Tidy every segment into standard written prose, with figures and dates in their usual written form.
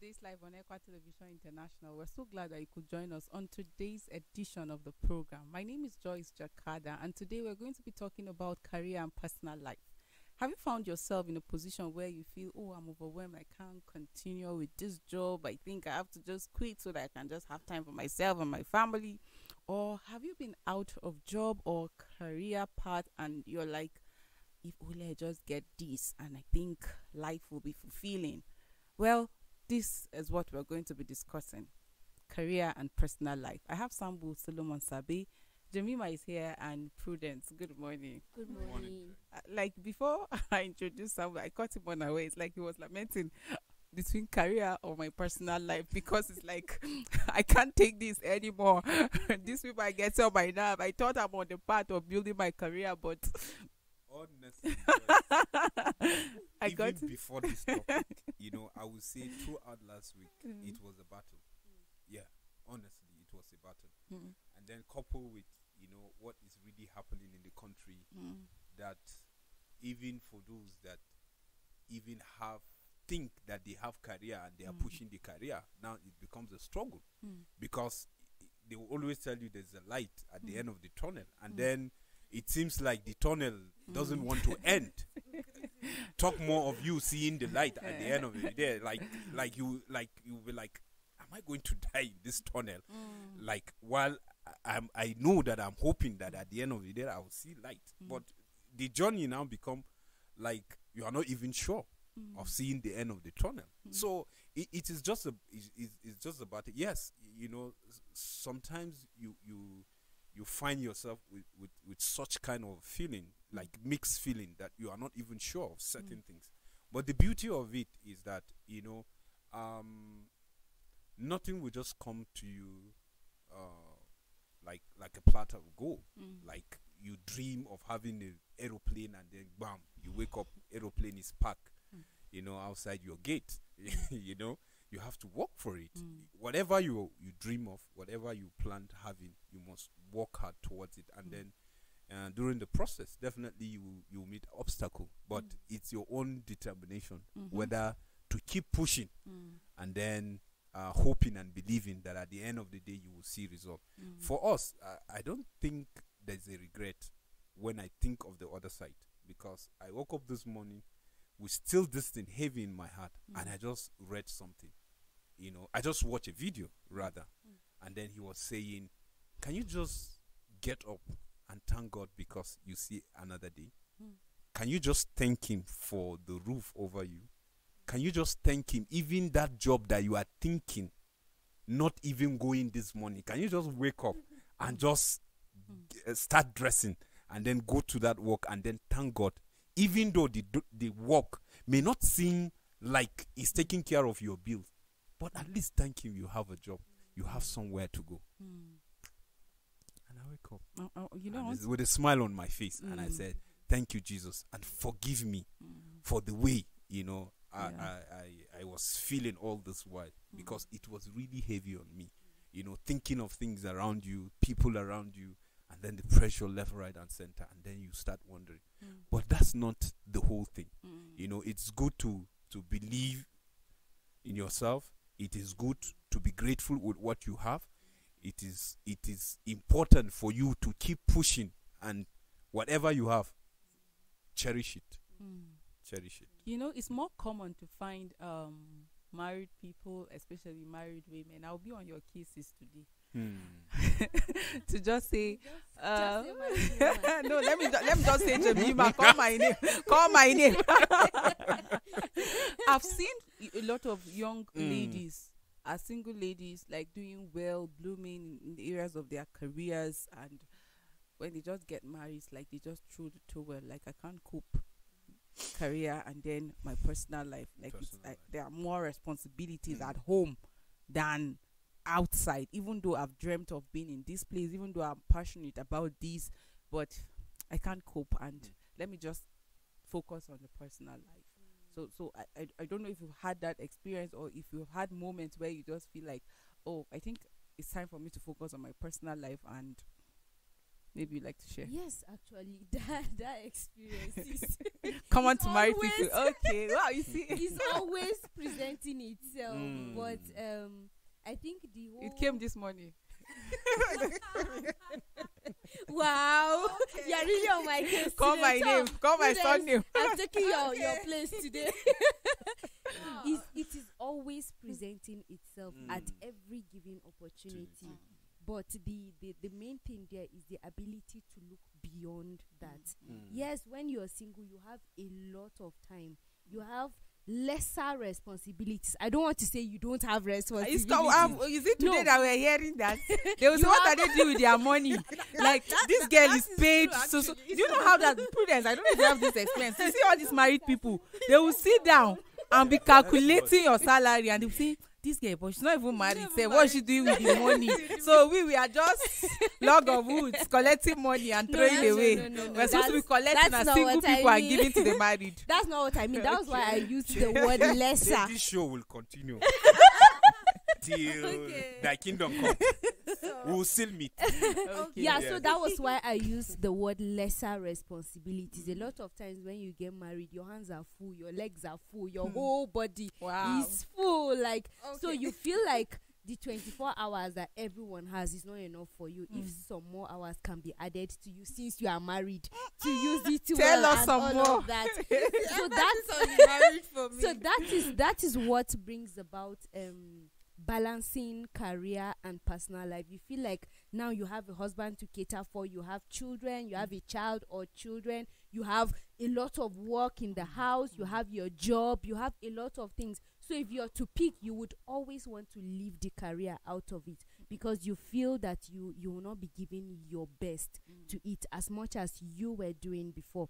today's live on Equa Television International. We're so glad that you could join us on today's edition of the program. My name is Joyce Jakada, and today we're going to be talking about career and personal life. Have you found yourself in a position where you feel, oh, I'm overwhelmed, I can't continue with this job, I think I have to just quit so that I can just have time for myself and my family? Or have you been out of job or career path and you're like, if only I just get this and I think life will be fulfilling? Well, this is what we're going to be discussing: career and personal life. I have Sambu Solomon Sabi, Jemima is here, and Prudence. Good morning. Good morning. Like before I introduced Sambu, I caught him on our way. It's like he was lamenting between career or my personal life, because it's like I can't take this anymore. These people I get on my nerve. I thought I'm on the path of building my career, but honestly, I even got before this topic, I would say throughout last week, it was a battle. Yeah, honestly, it was a battle. And then coupled with, what is really happening in the country, that even for those that even think that they have career and they are pushing the career, now it becomes a struggle, because they will always tell you there's a light at the end of the tunnel, and then it seems like the tunnel doesn't want to end. Talk more of you seeing the light at the end of it. There, like you be like, am I going to die in this tunnel? Like, while I know that I'm hoping that at the end of the day I will see light, but the journey now become like you are not even sure of seeing the end of the tunnel. So it is just it's just about it. Yes, sometimes you find yourself with such kind of feeling, like mixed feeling, that you are not even sure of certain things. But the beauty of it is that, nothing will just come to you like a platter of gold. Like you dream of having an aeroplane and then bam, you wake up, aeroplane is parked, outside your gate. You have to work for it. Whatever you dream of, whatever you plan having, you must work hard towards it. And then during the process, definitely you meet obstacle, but it's your own determination whether to keep pushing and then hoping and believing that at the end of the day you will see result. For us, I don't think there's a regret when I think of the other side, because I woke up this morning with still this thing heavy in my heart, and I just read something. I just watched a video rather, and then he was saying, can you just get up and thank God because you see another day? Can you just thank him for the roof over you? Can you just thank him, even that job that you are thinking not even going this morning? Can you just wake up and just start dressing and then go to that work and then thank God, even though the work may not seem like it's taking care of your bills, but at least thank him, you have a job, you have somewhere to go. And I wake up with a smile on my face, and I said, thank you, Jesus, and forgive me for the way I was feeling all this while, because it was really heavy on me. Thinking of things around you, people around you, and then the pressure left, right, and center, and then you start wondering. But that's not the whole thing. It's good to believe in yourself. It is good to be grateful with what you have. It is important for you to keep pushing, and whatever you have, cherish it. Cherish it. It's more common to find married people, especially married women. I'll be on your cases today. To just say, no, let me just say, Jemima, call my name. Call my name. I've seen a lot of young ladies, single ladies, like doing well, blooming in the areas of their careers, and when they just get married, it's like they just throw the towel. Like, I can't cope career and then my personal life. Like, there are more responsibilities at home than outside. Even though I've dreamt of being in this place, even though I'm passionate about this, but I can't cope, and let me just focus on the personal life. So I don't know if you've had that experience, or if you've had moments where you just feel like, oh, I think it's time for me to focus on my personal life, and maybe you'd like to share? Yes, actually, that experience is Come on it's to marry always- people. Okay. Wow, you see. it's always presenting itself. Mm. But I think the whole It came this morning. wow, you're really on my case. Call today. my So, name. Call my Prudence, son name. I'm taking your place today. It is always presenting itself at every given opportunity. But the main thing there is the ability to look beyond that. Yes, when you're single, you have a lot of time. You have lesser responsibilities. I don't want to say you don't have responsibilities. Is it today No. that we're hearing that? They will say, You what have- are they doing with their money? Like, this girl is paid. true, So, actually. do you know how that, Prudence, I don't know if you have this experience. You see all these married people, they will sit down and be calculating your salary and they'll say, this girl, but she's not even married. Say, what's she doing with the money? So we are just log of woods collecting money and throwing away. no. We're supposed to be collecting That's as not single what I people and mean. giving to the married. That's not what I mean. That was why I used the word lesser. This show will continue till thy kingdom come. We will still meet. Yeah, Yeah. so that was why I used the word lesser responsibilities. A lot of times when you get married, your hands are full, your legs are full, your whole body Wow. is full. Like, so you feel like the 24 hours that everyone has is not enough for you. If some more hours can be added to you since you are married, to use it Tell well us and some all more. of that. So that's married for me. so that is what brings about balancing career and personal life. You feel like now you have a husband to cater for, you have children, you have a child or children, you have a lot of work in the house, you have your job, you have a lot of things. So if you're to pick, you would always want to leave the career out of it because you feel that you will not be giving your best to it as much as you were doing before.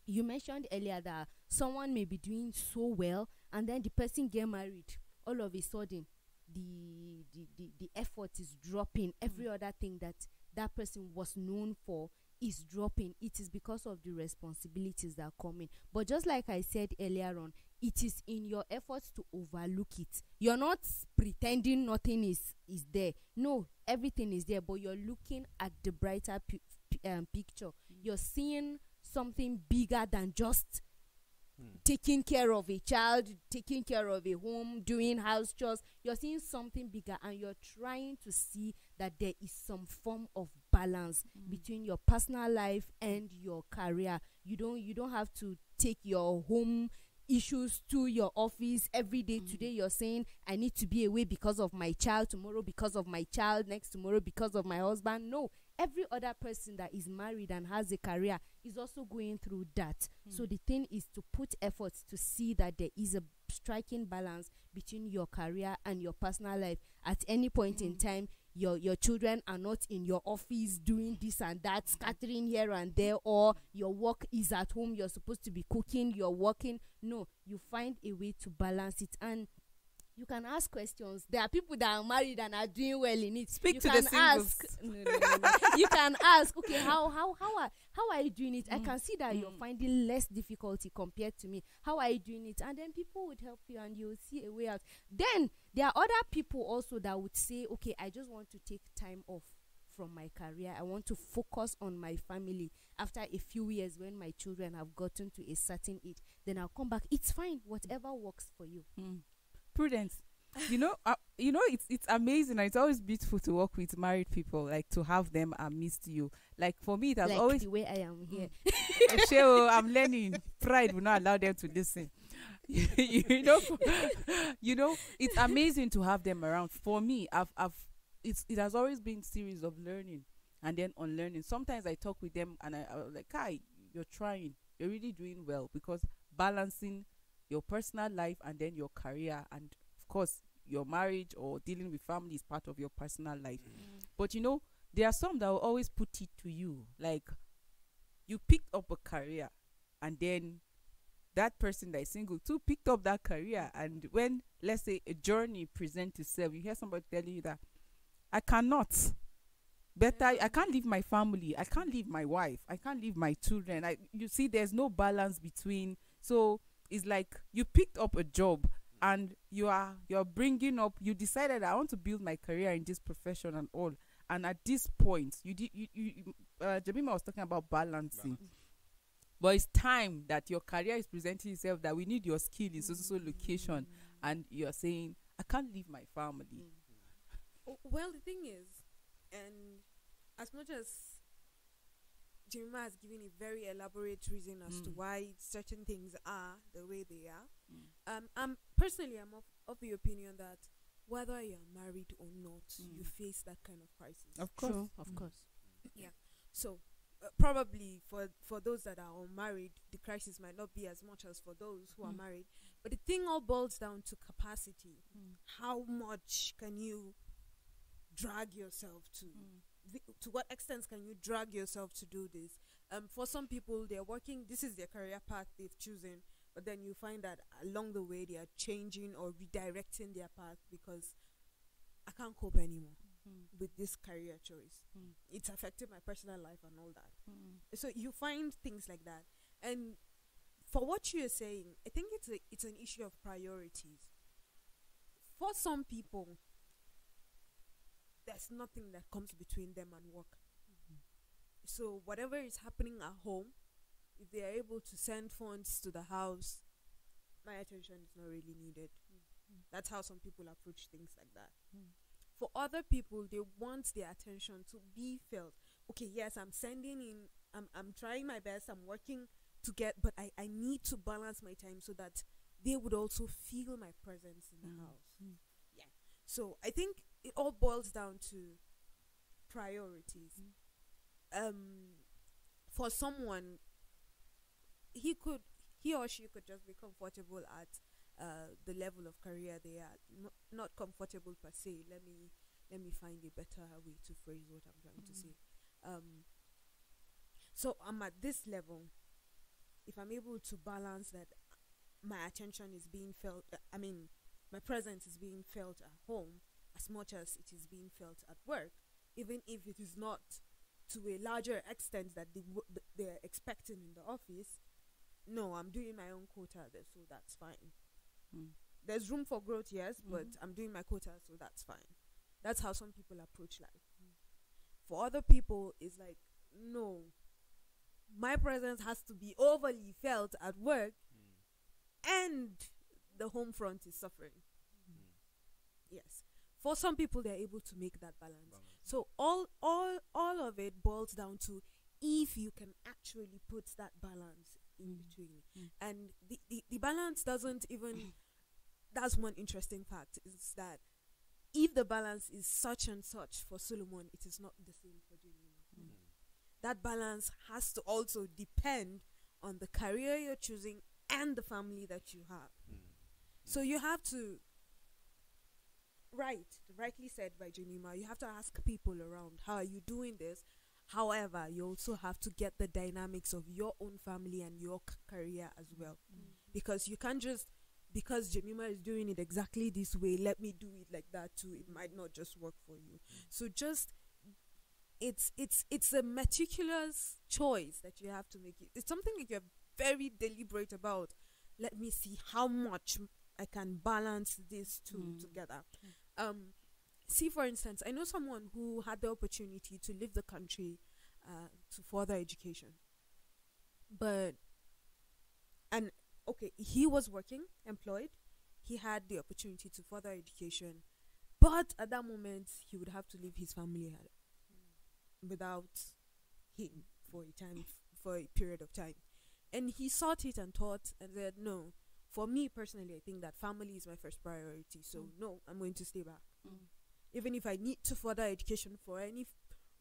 You mentioned earlier that someone may be doing so well and then the person get married. All of a sudden, the effort is dropping. Every other thing that person was known for is dropping. It is because of the responsibilities that are coming. But just like I said earlier on, it is in your efforts to overlook it. You're not pretending nothing is there. No, everything is there, but you're looking at the brighter picture. You're seeing something bigger than just taking care of a child, taking care of a home, doing house chores. You're seeing something bigger and you're trying to see that there is some form of balance between your personal life and your career. You don't have to take your home issues to your office every day. Today you're saying I need to be away because of my child, tomorrow because of my child, next tomorrow because of my husband. No, every other person that is married and has a career is also going through that. So the thing is to put efforts to see that there is a striking balance between your career and your personal life. At any point in time, your children are not in your office doing this and that, scattering here and there, or your work is at home, you're supposed to be cooking, you're working. No, you find a way to balance it. And you can ask questions. There are people that are married and are doing well in it. Speak you to can the singles. ask. No. You can ask, okay, how are you doing it? I can see that you're finding less difficulty compared to me. How are you doing it? And then people would help you and you'll see a way out. Then there are other people also that would say, okay, I just want to take time off from my career. I want to focus on my family. After a few years when my children have gotten to a certain age, then I'll come back. It's fine. Whatever works for you. Prudence, it's amazing and it's always beautiful to work with married people, like to have them amidst you. Like for me, it has Like always the way I am here. I'm learning. Pride will not allow them to listen. you know, it's amazing to have them around. For me, it has always been series of learning and then unlearning. Sometimes I talk with them and I was like, Kai, you're trying, you're really doing well, because balancing your personal life and then your career, and of course your marriage or dealing with family is part of your personal life. But there are some that will always put it to you, like you picked up a career and then that person that is single too picked up that career, and when, let's say, a journey presents itself, you hear somebody telling you that I can't leave my family, I can't leave my wife, I can't leave my children. You see, there's no balance between. So it's like you picked up a job and you're bringing up, you decided I want to build my career in this profession and all, and at this point, Jemima was talking about balancing. But it's time that your career is presenting itself that we need your skill in so location, and you're saying, I can't leave my family. Well, the thing is, and as much as Jemima has given a very elaborate reason as to why certain things are the way they are, I'm of the opinion that whether you're married or not, you face that kind of crisis. Of course. True, of course. Yeah. So probably for those that are unmarried, the crisis might not be as much as for those who are married. But the thing all boils down to capacity. How much can you drag yourself to? To what extent can you drag yourself to do this? For some people, they're working. This is their career path they've chosen. But then you find that along the way, they are changing or redirecting their path because I can't cope anymore with this career choice. It's affected my personal life and all that. So you find things like that. And for what you're saying, I think it's an issue of priorities. For some people, there's nothing that comes between them and work. So whatever is happening at home, if they are able to send funds to the house, my attention is not really needed. That's how some people approach things like that. For other people, they want their attention to be felt. Okay, yes, I'm sending in, I'm trying my best, I'm working to get, but I need to balance my time so that they would also feel my presence in the house. Yeah. So I think it all boils down to priorities. For someone, he or she could just be comfortable at the level of career they are. Not comfortable per se. Let me find a better way to phrase what I'm trying to say. So I'm at this level. If I'm able to balance that, my attention is being felt. My presence is being felt at home as much as it is being felt at work, even if it is not to a larger extent that they're expecting in the office. No, I'm doing my own quota there, so that's fine. There's room for growth, yes, but I'm doing my quota, so that's fine. That's how some people approach life. For other people, it's like, no, my presence has to be overly felt at work, and the home front is suffering. Yes. For some people, they're able to make that balance. So all of it boils down to if you can actually put that balance in between. And the balance doesn't even, that's one interesting fact, is that if the balance is such and such for Solomon, it is not the same for Jemima. That balance has to also depend on the career you're choosing and the family that you have. So you have to, rightly said by Jemima, you have to ask people around, how are you doing this? However, you also have to get the dynamics of your own family and your career as well. Because you can't just, because Jemima is doing it exactly this way, let me do it like that too. It might not just work for you. So just, it's a meticulous choice that you have to make. It's something that you're very deliberate about. Let me see how much I can balance these two together. See, for instance, I know someone who had the opportunity to leave the country to further education. He was working, employed. He had the opportunity to further education. But at that moment, he would have to leave his family without him for a period of time. And he sought it and thought and said, no, for me personally, I think that family is my first priority. So no, I'm going to stay back. Even if I need to further education for any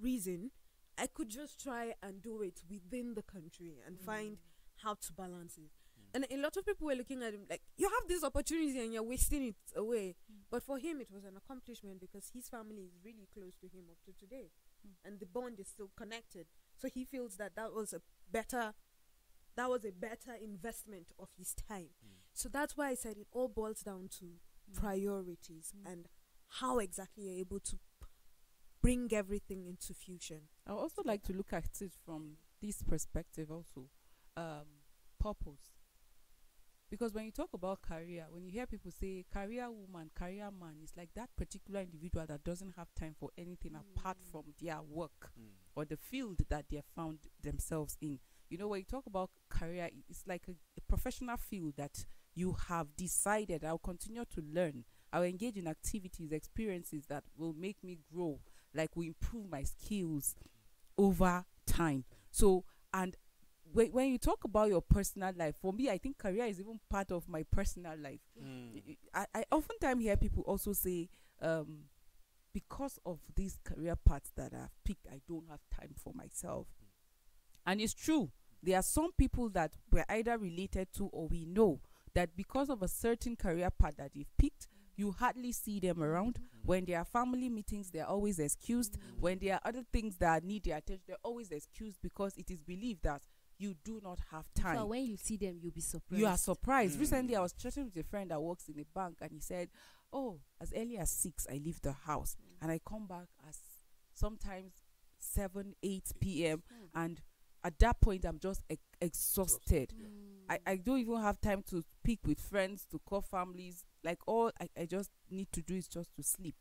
reason, I could just try and do it within the country and find how to balance it. And a lot of people were looking at him like, you have this opportunity and you're wasting it away. But for him, it was an accomplishment because his family is really close to him up to today. And the bond is still connected. So he feels that was a better investment of his time. So that's why I said it all boils down to priorities and how exactly you're able to bring everything into fusion. I would also like to look at it from this perspective also. Purpose. Because when you talk about career, when you hear people say career woman, career man, it's like that particular individual that doesn't have time for anything apart from their work or the field that they have found themselves in. You know, when you talk about career, it's like a professional field that you have decided I'll continue to learn. I'll engage in activities, experiences that will make me grow, like will improve my skills over time. So, and when you talk about your personal life, for me, I think career is even part of my personal life. I oftentimes hear people also say, because of these career paths that I've picked, I don't have time for myself. And it's true. There are some people that we're either related to or we know that because of a certain career path that you've picked, you hardly see them around. When there are family meetings, they're always excused. When there are other things that need their attention, they're always excused because it is believed that you do not have time. So when you see them, you'll be surprised. You are surprised. Recently, I was chatting with a friend that works in a bank, and he said, "Oh, as early as 6, I leave the house, and I come back as sometimes 7, 8 p.m. And at that point, I'm just exhausted. I don't even have time to speak with friends, to call families. Like all I just need to do is just to sleep,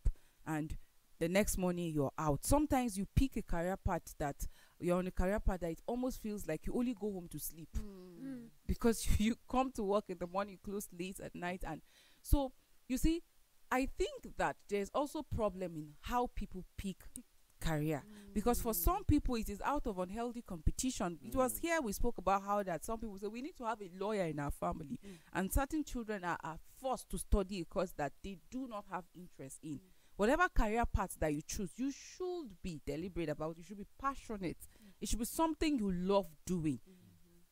and the next morning you're out. Sometimes you pick a career path that you're on a career path that it almost feels like you only go home to sleep because you come to work in the morning, you close late at night. And so you see, I think that there's also problem in how people pick career, because for some people it is out of unhealthy competition. It was here we spoke about how that some people say we need to have a lawyer in our family, and certain children are forced to study a course that they do not have interest in. Whatever career path that you choose, you should be deliberate about. You should be passionate. It should be something you love doing.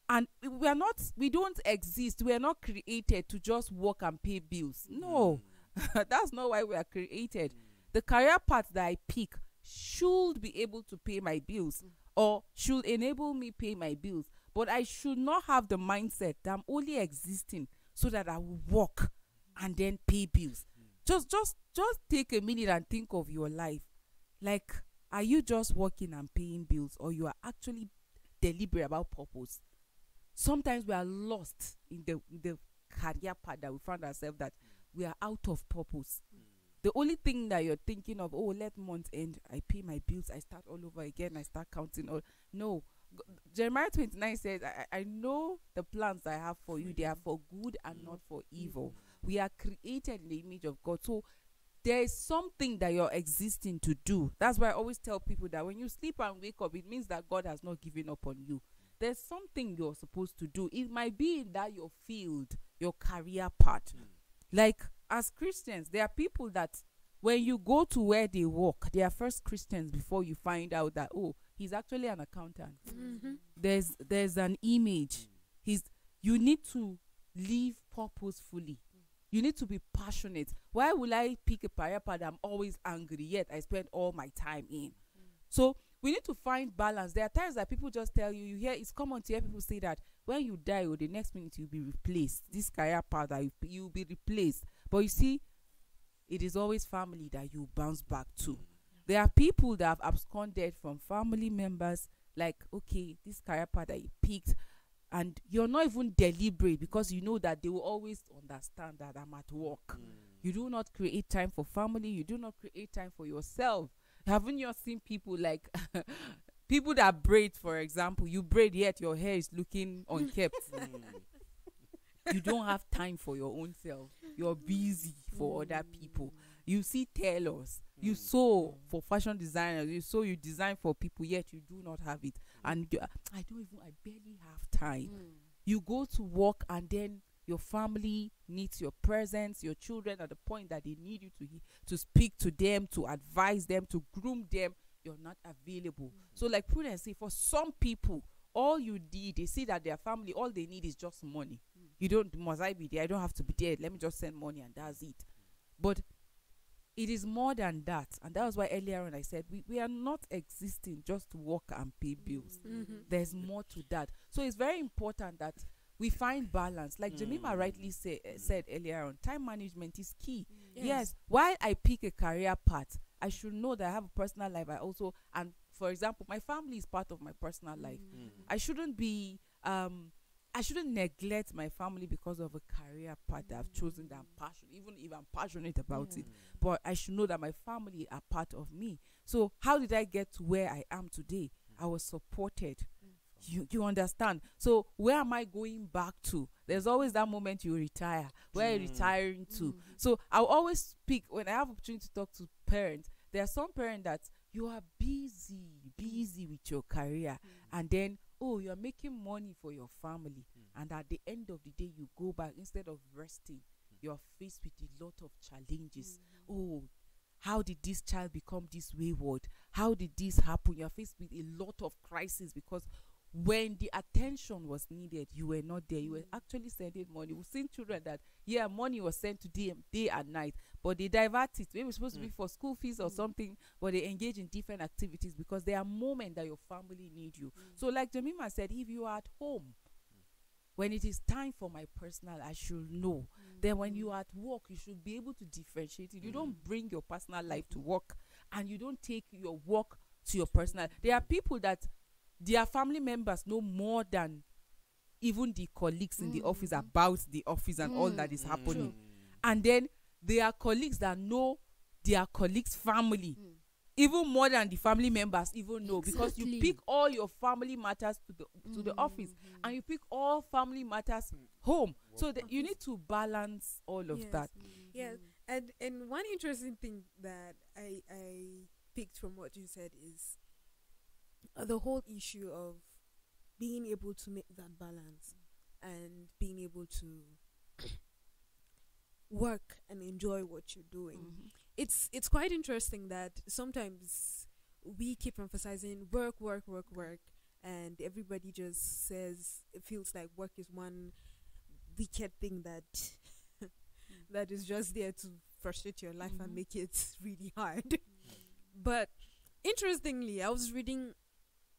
And we don't exist. We are not created to just work and pay bills. No, that's not why we are created. The career path that I pick should be able to pay my bills or should enable me pay my bills. But I should not have the mindset that I'm only existing so that I will work and then pay bills. Just take a minute and think of your life. Like, are you just working and paying bills, or you are actually deliberate about purpose? Sometimes we are lost in the career path that we find ourselves that we are out of purpose. The only thing that you're thinking of, oh, let month end, I pay my bills, I start all over again, I start counting all. No. Jeremiah 29 says, I know the plans I have for you, they are for good and not for evil. We are created in the image of God. So there is something that you're existing to do. That's why I always tell people that when you sleep and wake up, it means that God has not given up on you. There's something you're supposed to do. It might be in that your field, your career path. Like, as Christians, there are people that when you go to where they work, they are first Christians before you find out that, oh, he's actually an accountant. There's an image. You need to live purposefully. You need to be passionate. Why will I pick a career path that I'm always angry, yet I spend all my time in? So we need to find balance. There are times that people just tell you hear, it's common to hear people say that when you die, or the next minute you'll be replaced. This career path that you'll be replaced. But you see, it is always family that you bounce back to. There are people that have absconded from family members, like, okay, this career path that you picked, and you're not even deliberate because you know that they will always understand that I'm at work. You do not create time for family. You do not create time for yourself. Haven't you seen people like people that braid, for example? You braid, yet your hair is looking unkempt. You don't have time for your own self. You're busy for other people. You see tailors. You sew for fashion designers. You design for people, yet you do not have it. And I barely have time. You go to work, and then your family needs your presence. Your children at the point that they need you to speak to them, to advise them, to groom them. You're not available. So like Prudence say, for some people, all you need, they see that their family, all they need is just money. Must I be there? I don't have to be there. Let me just send money and that's it. But it is more than that. And that was why earlier on I said we are not existing just to work and pay bills. There's more to that. So it's very important that we find balance. Like Jemima rightly said earlier on, time management is key. Yes. While I pick a career path, I should know that I have a personal life. And for example, my family is part of my personal life. I shouldn't be I shouldn't neglect my family because of a career path that I've chosen that I'm passionate, even if I'm passionate about Yeah. it. But I should know that my family are part of me. So how did I get to where I am today? I was supported. You understand? So where am I going back to? There's always that moment you retire. Where are you retiring to? So I'll always speak when I have opportunity to talk to parents. There are some parents that you are busy with your career, and then you're making money for your family, and at the end of the day you go back, instead of resting, you're faced with a lot of challenges. Oh, how did this child become this wayward? How did this happen? You're faced with a lot of crisis because when the attention was needed, you were not there. You were actually sending money. We've seen children that, money was sent to them day and night, but they divert it. Maybe it's supposed to be for school fees or something, but they engage in different activities because there are moments that your family need you. So like Jemima said, if you are at home, when it is time for my personal, I should know. Then when you are at work, you should be able to differentiate it. You don't bring your personal life to work, and you don't take your work to your personal. There are people that their family members know more than even the colleagues in the office about the office and all that is happening. And then there are colleagues that know their colleagues' family even more than the family members even know, because you Exactly. pick all your family matters to the office, and you pick all family matters home. So that you need to balance all of Yes. that. Yes, and one interesting thing that I picked from what you said is the whole issue of being able to make that balance and being able to work and enjoy what you're doing. It's quite interesting that sometimes we keep emphasizing work, and everybody just says it feels like work is one wicked thing that that is just there to frustrate your life and make it really hard. But interestingly, I was reading,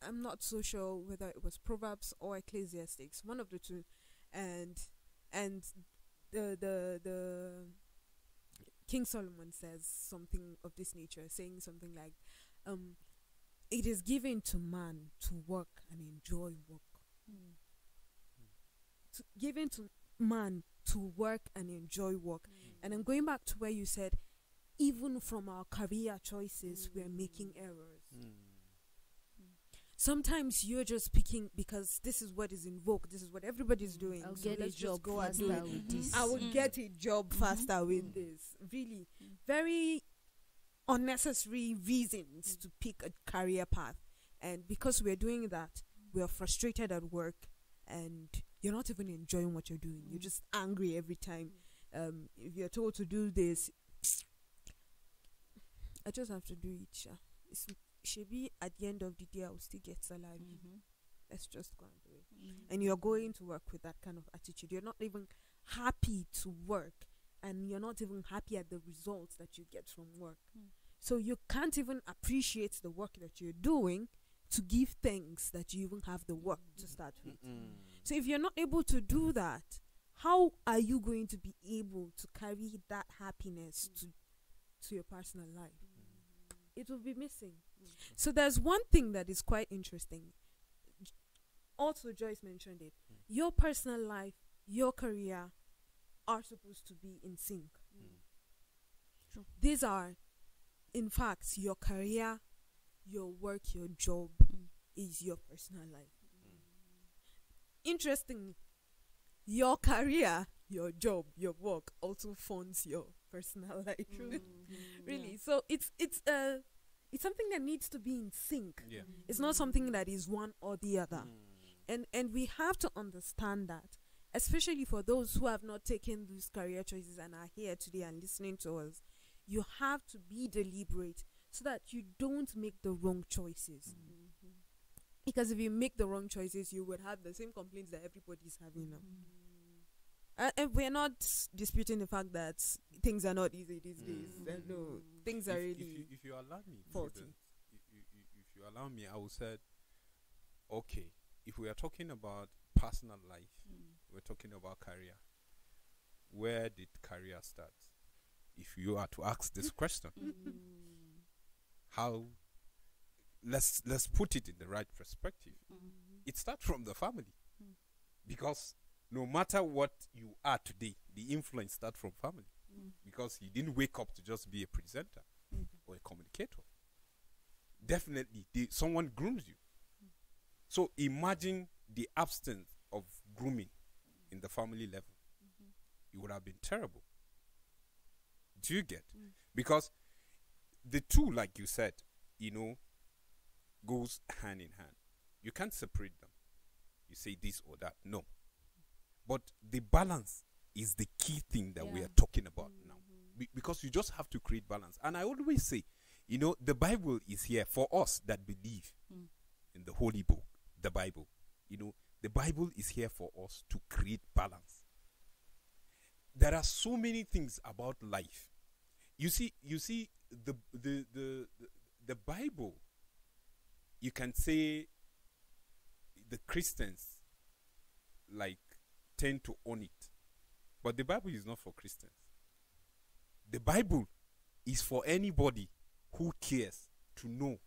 I'm not so sure whether it was Proverbs or Ecclesiastics, one of the two, and the King Solomon says something of this nature, saying something like, it is given to man to work and enjoy work. Given to man to work and enjoy work. And I'm going back to where you said, even from our career choices, we're making errors. Sometimes you're just picking because this is what is in vogue, this is what everybody's doing. I'll so get a let's just job go and faster do it. with this. I will get a job faster with this. Really, very unnecessary reasons to pick a career path. And because we're doing that, we're frustrated at work and you're not even enjoying what you're doing. You're just angry every time. If you're told to do this, I just have to do it. Sha. It should be at the end of the day, I will still get salary. Let's just go and do it. And you're going to work with that kind of attitude. You're not even happy to work, and you're not even happy at the results that you get from work. So you can't even appreciate the work that you're doing to give thanks that you even have the work to start with. So if you're not able to do that, how are you going to be able to carry that happiness to your personal life? It will be missing. So there's one thing that is quite interesting. Also, Joyce mentioned it. Your personal life, your career are supposed to be in sync. True. These are, in fact, your career, your work, your job is your personal life. Interestingly, your career, your job, your work also funds your personal life. Really. So it's something that needs to be in sync. Yeah. It's not something that is one or the other. And we have to understand that, especially for those who have not taken these career choices and are here today and listening to us. You have to be deliberate so that you don't make the wrong choices. Because if you make the wrong choices, you would have the same complaints that everybody's having now. And we're not disputing the fact that things are not easy these days. No, things are really if you allow me, faulty. Prudence, if you allow me, I will say, okay, if we are talking about personal life, we're talking about career. Where did career start? If you are to ask this question, how? Let's put it in the right perspective. It starts from the family. Because no matter what you are today, the influence starts from family. Because you didn't wake up to just be a presenter or a communicator. Definitely, someone grooms you. So imagine the absence of grooming in the family level. It would have been terrible. Do you get? Because the two, like you said, goes hand in hand. You can't separate them. You say this or that. No. But the balance is the key thing that we are talking about now. Because you just have to create balance. And I always say, the Bible is here for us that believe in the holy book, the Bible. The Bible is here for us to create balance. There are so many things about life. You see the Bible, you can say the Christians tend to own it. But the Bible is not for Christians. The Bible is for anybody who cares to know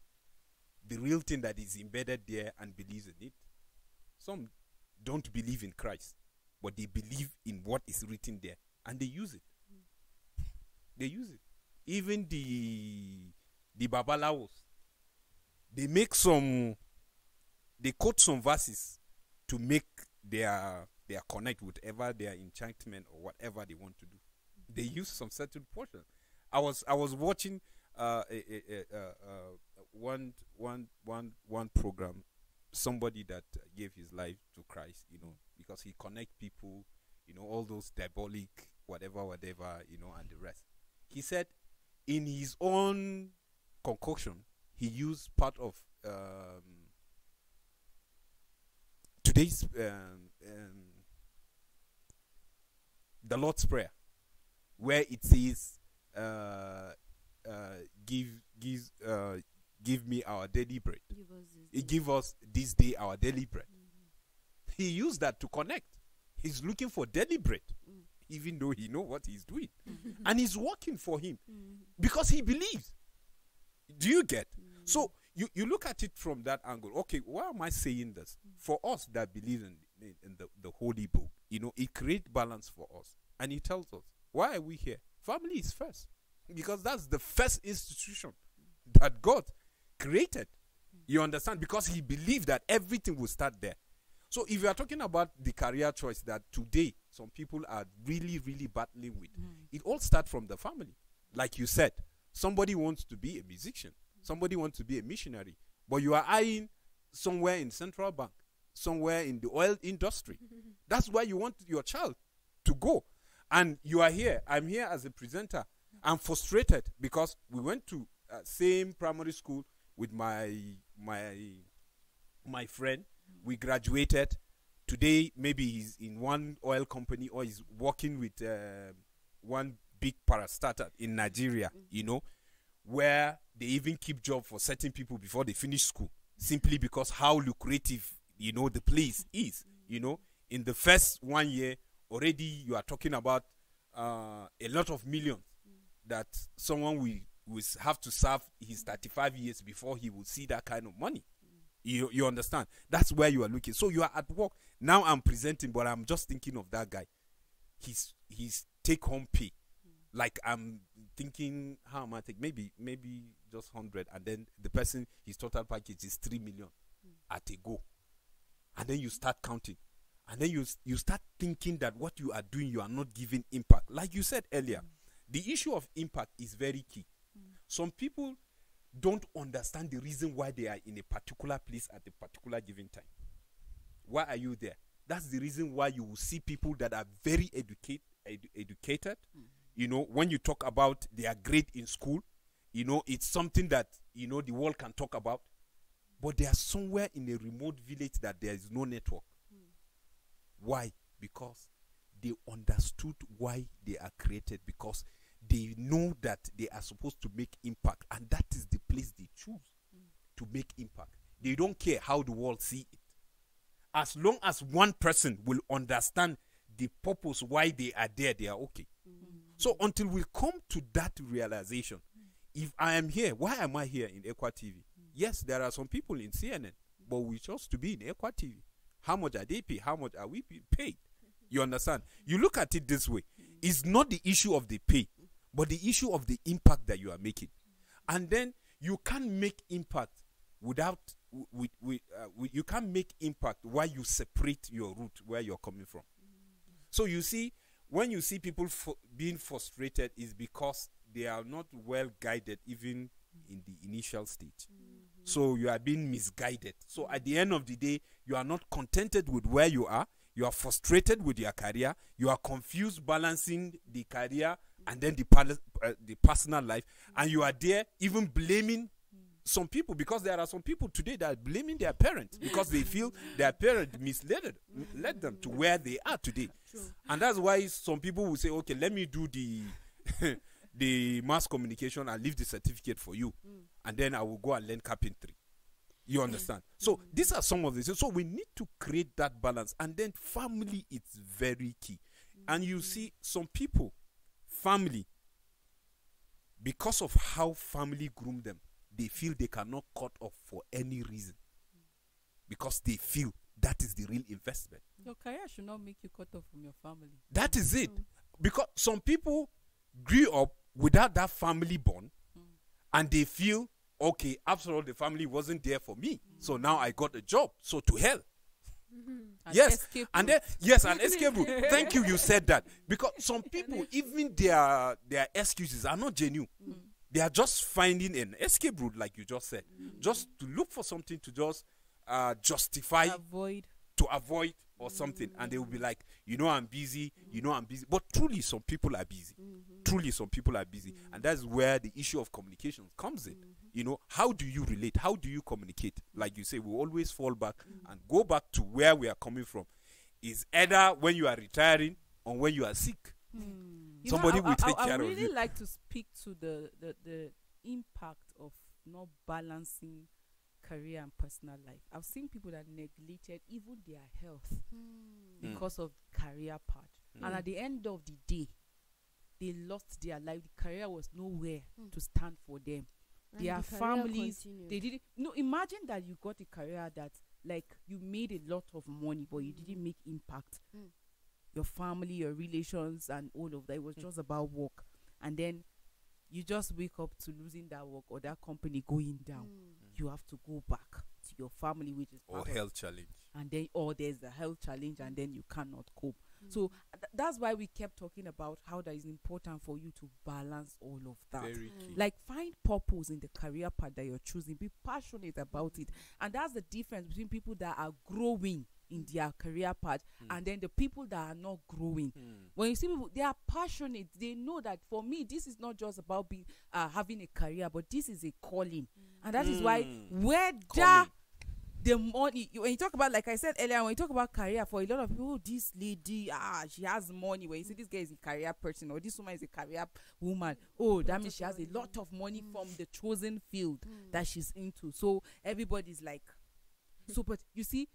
the real thing that is embedded there and believes in it. Some don't believe in Christ, but they believe in what is written there and they use it. They use it. Even the Babalawos, they quote some verses to make their connect with whatever their enchantment or whatever they want to do. They use some certain portion. I was watching one program, somebody that gave his life to Christ, because he connect people, all those diabolic whatever, and the rest. He said in his own concoction, he used part of today's the Lord's Prayer, where it says, give me our daily bread. Give us this day our daily bread. He used that to connect. He's looking for daily bread, even though he knows what he's doing. And it's working for him because he believes. Do you get? So you look at it from that angle. Okay, why am I saying this? For us that believe in the holy book, it creates balance for us. And he tells us, why are we here? Family is first. Because that's the first institution that God created. You understand? Because he believed that everything will start there. So if you are talking about the career choice that today some people are really, really battling with, it all starts from the family. Like you said, somebody wants to be a musician. Somebody wants to be a missionary. But you are eyeing somewhere in central bank, somewhere in the oil industry. That's where you want your child to go. And you are here. I'm here as a presenter. I'm frustrated because we went to same primary school with my friend. We graduated. Today, maybe he's in one oil company or he's working with one big parastatal in Nigeria, where they even keep job for certain people before they finish school, simply because how lucrative, the place is. In the first 1 year, already you are talking about a lot of millions that someone will have to serve his 35 years before he will see that kind of money. You understand? That's where you are looking. So you are at work. Now I'm presenting, but I'm just thinking of that guy. His take-home pay. Like I'm thinking, how am I take? Maybe just 100. And then the person, his total package is 3 million at a go. And then you start counting. And then you start thinking that what you are doing, you are not giving impact. Like you said earlier, the issue of impact is very key. Some people don't understand the reason why they are in a particular place at a particular given time. Why are you there? That's the reason why you will see people that are very educated. When you talk about they are great in school, it's something that, the world can talk about. But they are somewhere in a remote village that there is no network. Why? Because they understood why they are created, because they know that they are supposed to make impact, and that is the place they choose to make impact. They don't care how the world see it. As long as one person will understand the purpose why they are there, they are okay. So until we come to that realization, if I am here, why am I here in Equa TV? Yes, there are some people in CNN, but we chose to be in Equa TV. How much are they paid? How much are we paid? You understand? You look at it this way. It's not the issue of the pay, but the issue of the impact that you are making. And then you can't make impact without, you can't make impact while you separate your route, where you're coming from. So you see, when you see people being frustrated, is because they are not well guided even in the initial stage. So you are being misguided. So at the end of the day, you are not contented with where you are. You are frustrated with your career. You are confused balancing the career and then the personal life. And you are there even blaming some people, because there are some people today that are blaming their parents because they feel their parents led them to where they are today. And that's why some people will say, okay, let me do the the mass communication and leave the certificate for you, and then I will go and learn carpentry. You understand? So these are some of the things. So we need to create that balance, and then family is very key. And you see some people, family, because of how family groom them, they feel they cannot cut off for any reason, because they feel that is the real investment. Your career should not make you cut off from your family. That is it. Because some people grew up without that family bond, and they feel, okay, after all, the family wasn't there for me, so now I got a job, so to hell. Yes, and then an escape route. Thank you, you said that. Because some people, even their excuses are not genuine. They are just finding an escape route, like you just said, just to look for something to just justify, to avoid or something. And they will be like, I'm busy, I'm busy. But truly, some people are busy. Truly, some people are busy. And that's where the issue of communication comes in. How do you relate? How do you communicate? Like you say, we always fall back and go back to where we are coming from. Is either when you are retiring or when you are sick. Somebody will take care of you. I really like to speak to the impact of not balancing career and personal life. I've seen people that neglected even their health because of career part. And at the end of the day, they lost their life. The career was nowhere to stand for them. And Their the career families, continued. they didn't. No, imagine that you got a career that, like, you made a lot of money, but you didn't make impact. Your family, your relations, and all of that. It was just about work. And then you just wake up to losing that work or that company going down. You have to go back to your family, which is Or part of, health challenge. and then, or there's a health challenge, and then you cannot cope. So that's why we kept talking about how that is important for you to balance all of that. Very key. Like, find purpose in the career path that you're choosing. Be passionate about it. And that's the difference between people that are growing in their career path and then the people that are not growing. When you see people, they are passionate. They know that, for me, this is not just about being having a career, but this is a calling. And that is why whether the money, when you talk about, like I said earlier, when you talk about career, for a lot of people, this lady, she has money. When you see this guy is a career person, or this woman is a career woman, that means she has a lot of money from the chosen field that she's into. So everybody's like, so, but you see,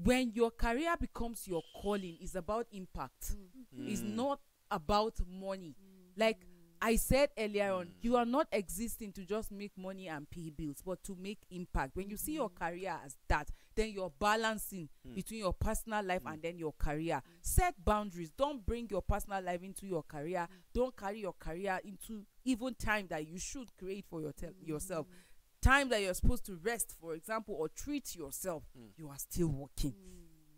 when your career becomes your calling, it's about impact. It's not about money. Like I said earlier on, you are not existing to just make money and pay bills, but to make impact. When you see your career as that, then you're balancing between your personal life and then your career. Set boundaries. Don't bring your personal life into your career. Don't carry your career into even time that you should create for yourself. Time that you're supposed to rest, for example, or treat yourself, you are still working.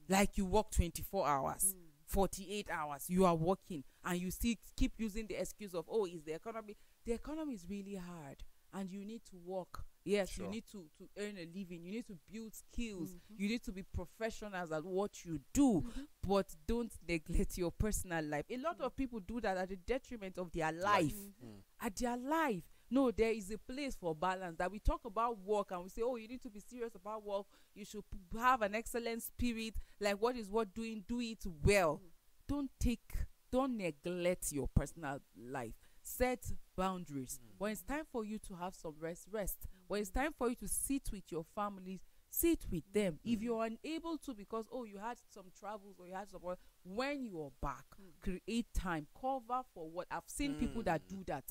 Like, you work 24 hours, 48 hours, you are working, and you still keep using the excuse of, is the economy. The economy is really hard, and you need to work. Yes, Sure. you need to earn a living. You need to build skills. You need to be professionals at what you do, but don't neglect your personal life. A lot of people do that at the detriment of their life. At their life. No, there is a place for balance. That we talk about work and we say, you need to be serious about work. You should have an excellent spirit. Like, what is what doing? Do it well. Don't neglect your personal life. Set boundaries. When it's time for you to have some rest. When it's time for you to sit with your families, sit with them. If you're unable to, because you had some travels or you had some work, when you are back, create time. Cover for what. I've seen people that do that.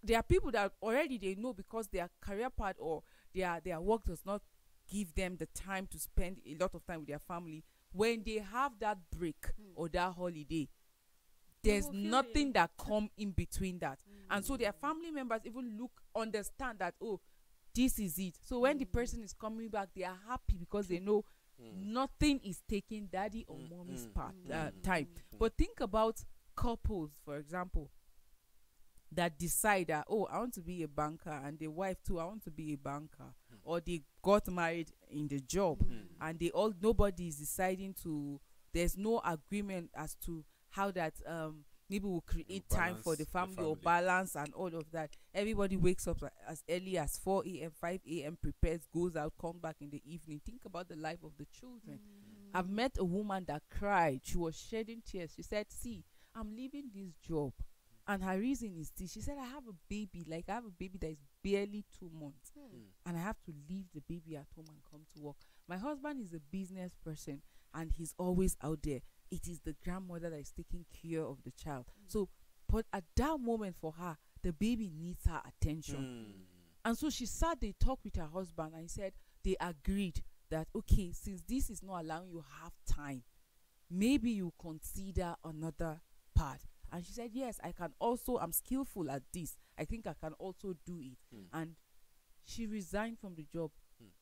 There are people that already they know, because their career path or their work does not give them the time to spend a lot of time with their family. when they have that break or that holiday, there's will feel nothing it. that come in between that. And so their family members even understand that, oh, this is it. So when the person is coming back, they are happy because they know nothing is taking daddy or mommy's time. But think about couples, for example, that decide that, oh, I want to be a banker, and the wife too, I want to be a banker, or they got married in the job, and nobody is deciding to, there's no agreement as to how that maybe we'll create time for the family, or balance and all of that. Everybody wakes up as early as 4 a.m., 5 a.m., prepares, goes out, comes back in the evening. Think about the life of the children. I've met a woman that cried. She was shedding tears. She said, see, I'm leaving this job. And her reason is this. She said, I have a baby. Like, I have a baby that is barely 2 months. And I have to leave the baby at home and come to work. My husband is a business person, and he's always out there. It is the grandmother that is taking care of the child. So, but at that moment for her, the baby needs her attention. And so she sat, they talked with her husband, and he said they agreed that, okay, since this is not allowing you have time, maybe you consider another part. And she said, yes, I'm skillful at this. I think I can also do it. And she resigned from the job.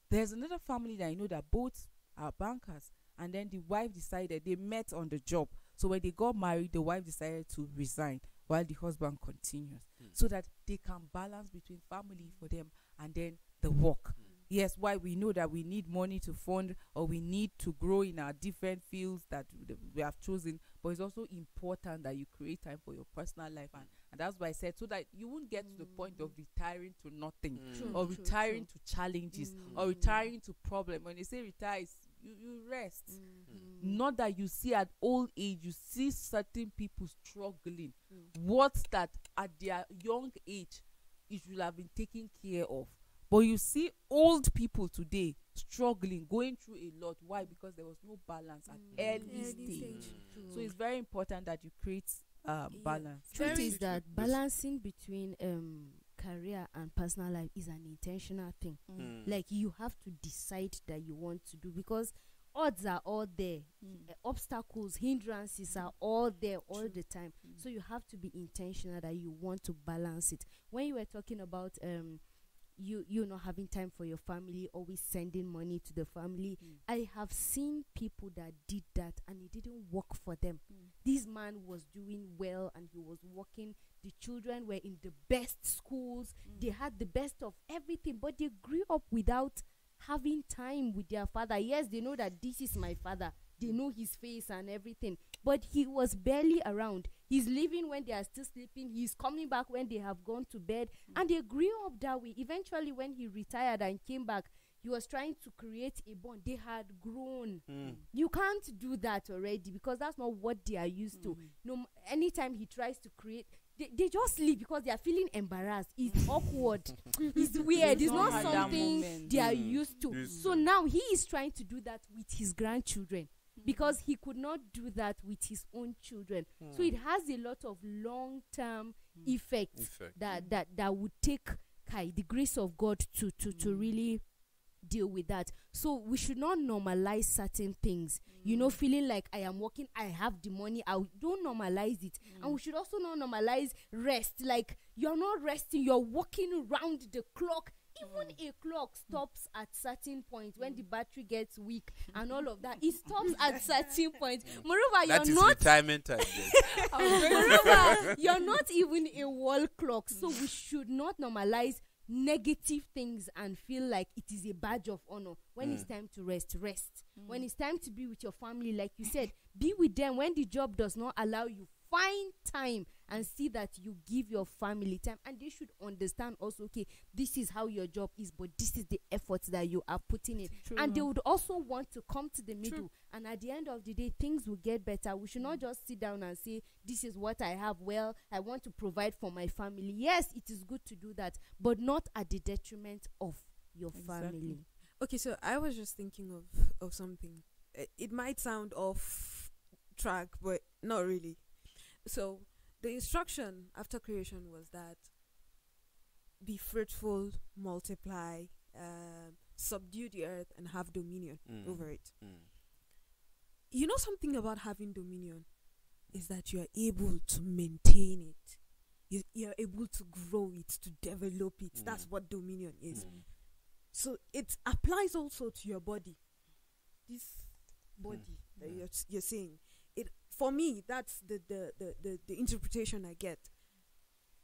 There's another family that I know that both are bankers. And then the wife decided, they met on the job. So when they got married, the wife decided to resign while the husband continues. So that they can balance between family for them and then the work. Yes, why we know that we need money to fund, or we need to grow in our different fields that we have chosen, but it's also important that you create time for your personal life, and that's why I said, so that you won't get to the point of retiring to nothing, or retiring to challenges, or retiring to problem. When they say retire, you rest. Not that you see at old age, you see certain people struggling. What's that at their young age, it should have been taken care of. But you see old people today struggling, going through a lot. Why? Because there was no balance at early stage. So it's very important that you create balance. Truth is that balancing between career and personal life is an intentional thing. Like, you have to decide that you want to do, because odds are all there. Obstacles, hindrances are all there all the time. So you have to be intentional that you want to balance it. When you were talking about you not having time for your family, always sending money to the family, I have seen people that did that and it didn't work for them. This man was doing well and he was working. The children were in the best schools. They had the best of everything, but they grew up without having time with their father. Yes, they know that this is my father. They know his face and everything, but he was barely around. He's leaving when they are still sleeping. He's coming back when they have gone to bed. And they grew up that way. Eventually, when he retired and came back, he was trying to create a bond. They had grown. You can't do that already, because that's not what they are used to. No, anytime he tries to create, they just leave because they are feeling embarrassed. It's awkward. It's weird. It's not something they are used to. So now he is trying to do that with his grandchildren, because he could not do that with his own children. So it has a lot of long-term effects that would take the grace of God to really deal with that. So we should not normalize certain things. You know, feeling like I am working, I have the money, don't normalize it. And we should also not normalize rest. Like, you're not resting, you're working around the clock. Even a clock stops at certain points when the battery gets weak and all of that. It stops at certain points. Moreover, that is retirement time. Moreover, you're not even a wall clock. So we should not normalize negative things and feel like it is a badge of honor. When it's time to rest. When it's time to be with your family, like you said, be with them. When the job does not allow you, find time and see that you give your family time, and they should understand also, okay, this is how your job is, but this is the efforts that you are putting in. And they would also want to come to the middle. And at the end of the day, things will get better. We should not just sit down and say, this is what I have. Well, I want to provide for my family. Yes, it is good to do that, but not at the detriment of your family. Okay, so I was just thinking of something. It might sound off track, but not really. So the instruction after creation was that be fruitful, multiply, subdue the earth, and have dominion over it. you know something about having dominion is that you are able to maintain it. You're able to grow it, to develop it. That's what dominion is. So it applies also to your body. This body that you're saying. It, for me, that's the interpretation I get.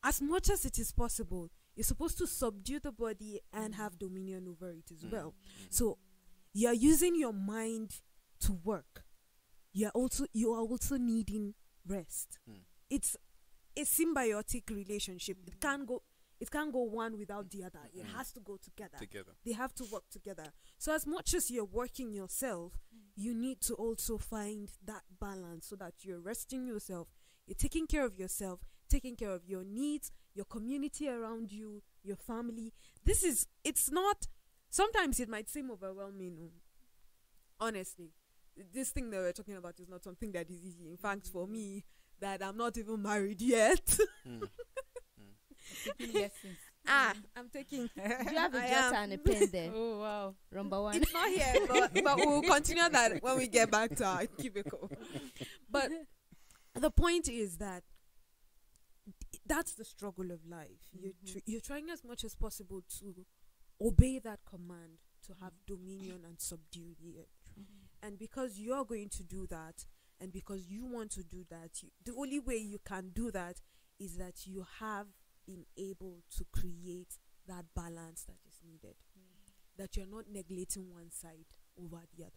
As much as it is possible, you're supposed to subdue the body and have dominion over it as well. So you're using your mind to work. You are also needing rest. It's a symbiotic relationship. It can't go one without the other. It has to go together. They have to work together. So as much as you're working yourself, you need to also find that balance so that you're resting yourself, you're taking care of yourself, taking care of your needs, your community around you, your family. It's not, sometimes it might seem overwhelming. Honestly, this thing that we're talking about is not something that is easy. In fact, for me, that I'm not even married yet. I'm taking. Do you have a jotter and a pen there? Oh wow, Number one. It's not here, but we'll continue that when we get back to our cubicle. But the point is that that's the struggle of life. You're trying as much as possible to obey that command, to have dominion and subdue the earth. And because you're going to do that, and because you want to do that, the only way you can do that is that you have been able to create that balance that is needed. That you're not neglecting one side over the other.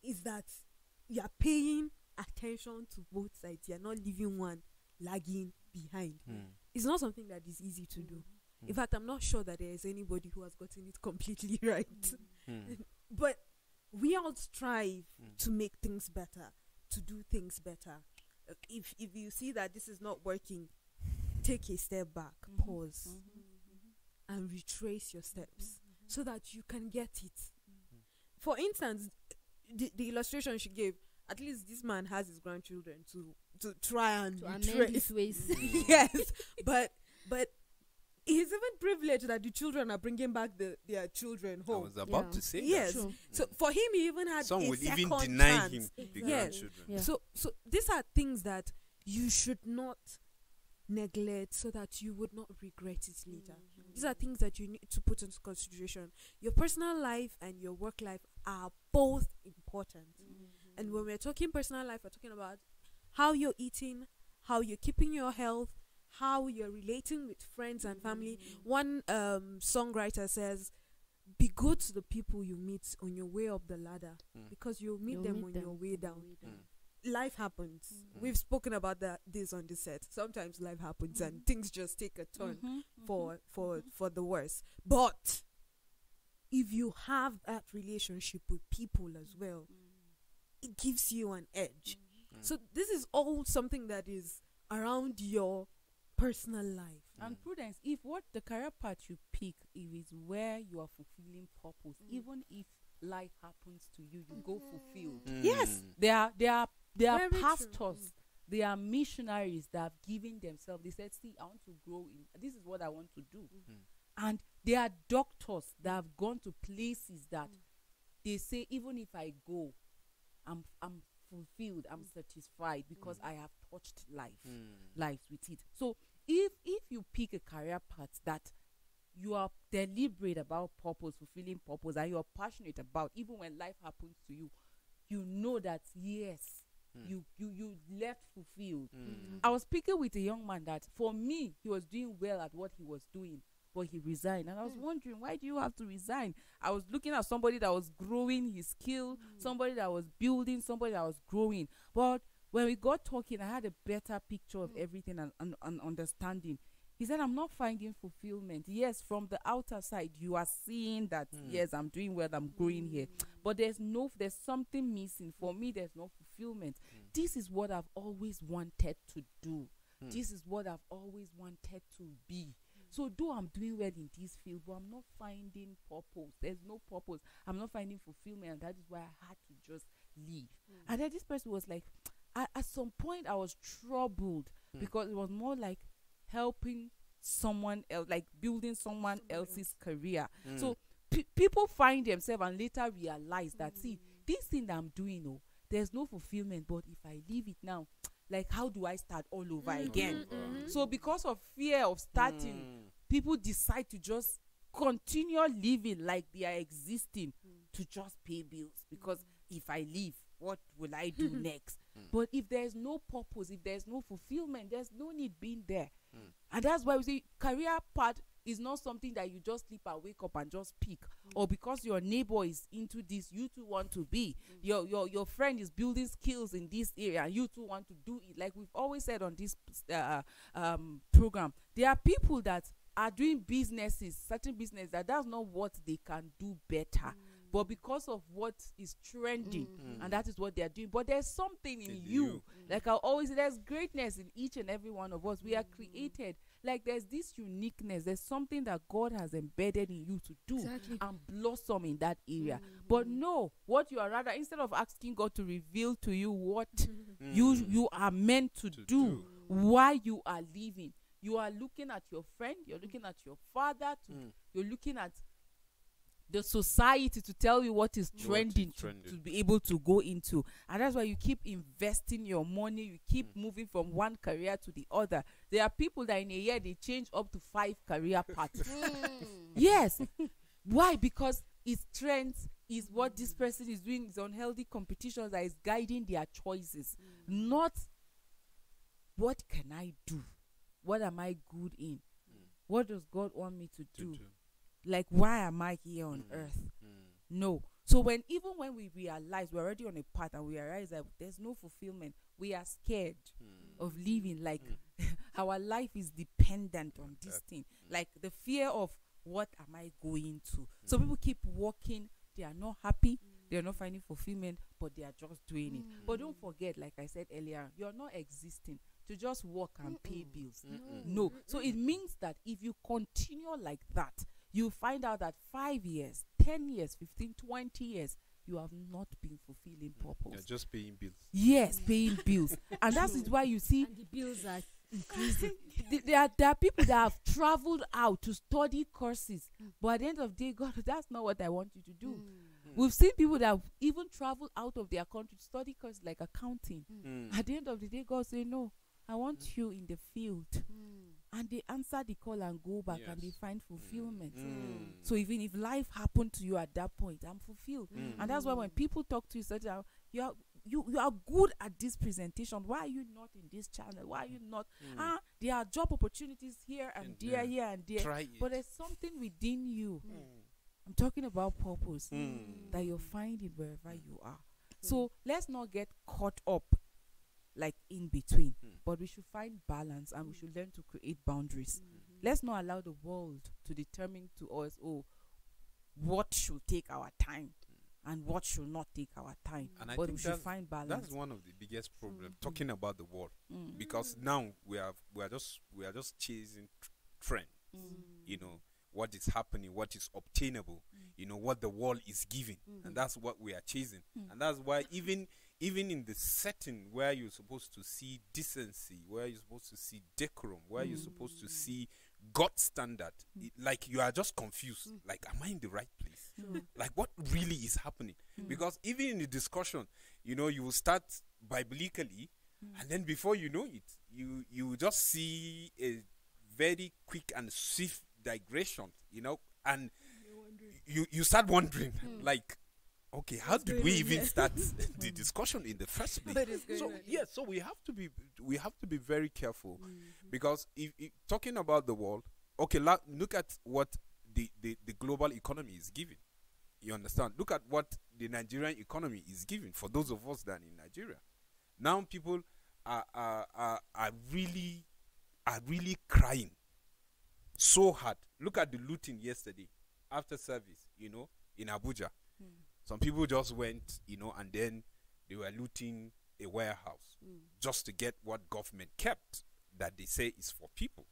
Is that you're paying attention to both sides. You're not leaving one lagging behind. It's not something that is easy to do. In fact, I'm not sure that there is anybody who has gotten it completely right. But we all strive to make things better, to do things better. If you see that this is not working, take a step back, pause, and retrace your steps so that you can get it. For instance, the illustration she gave, at least this man has his grandchildren to try and to amend his ways. Yes, but he's even privileged that the children are bringing back their children home. I was about to say yes. that. So for him, he even had Some a will even second deny chance. him the Yes. grandchildren. Yeah. So these are things that you should not neglect so that you would not regret it later. These are things that you need to put into consideration. Your personal life and your work life are both important. And when we're talking personal life, we're talking about how you're eating, how you're keeping your health, how you're relating with friends and family. One songwriter says, be good to the people you meet on your way up the ladder, because you'll meet them on your way down. Life happens. We've spoken about this on the set. Sometimes life happens and things just take a turn for the worse. But if you have that relationship with people as well, it gives you an edge. So this is all something that is around your personal life. And Prudence, if what the career path you pick, if it's where you are fulfilling purpose, even if life happens to you, you go fulfilled. Yes. They are Very true. pastors. They are missionaries that have given themselves. They said, see, I want to grow in. This is what I want to do. And they are doctors that have gone to places that they say, even if I go, I'm fulfilled, I'm satisfied because I have touched lives with it. So if you pick a career path that you are deliberate about purpose, fulfilling purpose, and you are passionate about, even when life happens to you, you know that yes, you left fulfilled. I was speaking with a young man that for me, he was doing well at what he was doing, but he resigned. And I was wondering, why do you have to resign? I was looking at somebody that was growing his skill, somebody that was building, somebody that was growing. But when we got talking, I had a better picture of everything and understanding. He said, I'm not finding fulfillment. Yes, from the outer side, you are seeing that, yes, I'm doing well, I'm growing here. But there's something missing. For me, there's no fulfillment. This is what I've always wanted to do. This is what I've always wanted to be. So though I'm doing well in this field, but I'm not finding purpose. There's no purpose. I'm not finding fulfillment. And that is why I had to just leave. And then this person was like, at some point I was troubled because it was more like helping someone else, like building someone else's career. So people find themselves and later realize that, see, this thing that I'm doing, oh, there's no fulfillment, but if I leave it now, like, how do I start all over again? So because of fear of starting, people decide to just continue living like they are existing to just pay bills, because if I leave, what will I do next? But if there's no purpose, if there's no fulfillment, there's no need being there. And that's why we say career path is not something that you just sleep and wake up and just pick, or because your neighbor is into this, you too want to be. Your friend is building skills in this area, and you too want to do it. Like we've always said on this program, there are people that are doing businesses, certain business that's not what they can do better. But because of what is trending, and that is what they are doing. But there's something in you. Like I always say, there's greatness in each and every one of us. We are created. Like there's this uniqueness. There's something that God has embedded in you to do and blossom in that area. But no, what you are rather, instead of asking God to reveal to you what you are meant to do, why you are living, you are looking at your friend, you're looking at your father, you're looking at the society to tell you what is trending, to be able to go into. And that's why you keep investing your money, you keep moving from one career to the other. There are people that in a year they change up to 5 career paths. Yes. Why? Because it's trends, is what this person is doing, is unhealthy competitions that is guiding their choices. Not what can I do? What am I good in? What does God want me to do? Like, why am I here on earth? No. So when we realize we're already on a path and we realize that there's no fulfillment, we are scared of living. Like our life is dependent on this thing. Like the fear of what am I going to? So people keep walking. They are not happy. They are not finding fulfillment, but they are just doing it. But don't forget, like I said earlier, you're not existing to just work and pay bills. No. So it means that if you continue like that, you find out that 5 years, 10 years, 15, 20 years, you have not been fulfilling purpose. You're just paying bills. Yes, paying bills. And that is why you see, and the bills are increasing. there are people that have traveled out to study courses, but at the end of the day, God, that's not what I want you to do. We've seen people that have even traveled out of their country to study courses like accounting. At the end of the day, God say, no, I want you in the field. And they answer the call and go back, and they find fulfillment. So even if life happened to you at that point, I'm fulfilled. And that's why when people talk to you, say, you are good at this presentation. Why are you not in this channel? Why are you not? There are job opportunities here and there, here and there. Try it. But there's something within you. I'm talking about purpose that you'll find it wherever you are. So let's not get caught up like in between, but we should find balance, and we should learn to create boundaries. Let's not allow the world to determine to us, what should take our time and what should not take our time. And I but think we should find balance. That's one of the biggest problems, talking about the world, because now we are just chasing trends. You know what is happening, what is obtainable. You know what the world is giving, and that's what we are chasing. And that's why even in the setting where you're supposed to see decency, where you're supposed to see decorum, where you're supposed to see God standard, like you are just confused. Like, am I in the right place? Like, what really is happening? Because even in the discussion, you know, you will start biblically, and then before you know it, you just see a very quick and swift digression, you know, and you start wondering, like, okay, how did we even start the discussion in the first place? So we have to be very careful, because if talking about the world, okay, look at what the global economy is giving. You understand? Look at what the Nigerian economy is giving for those of us that are in Nigeria. Now people are really crying so hard. Look at the looting yesterday after service, you know, in Abuja. Some people just went, you know, and then they were looting a warehouse just to get what government kept that they say is for people.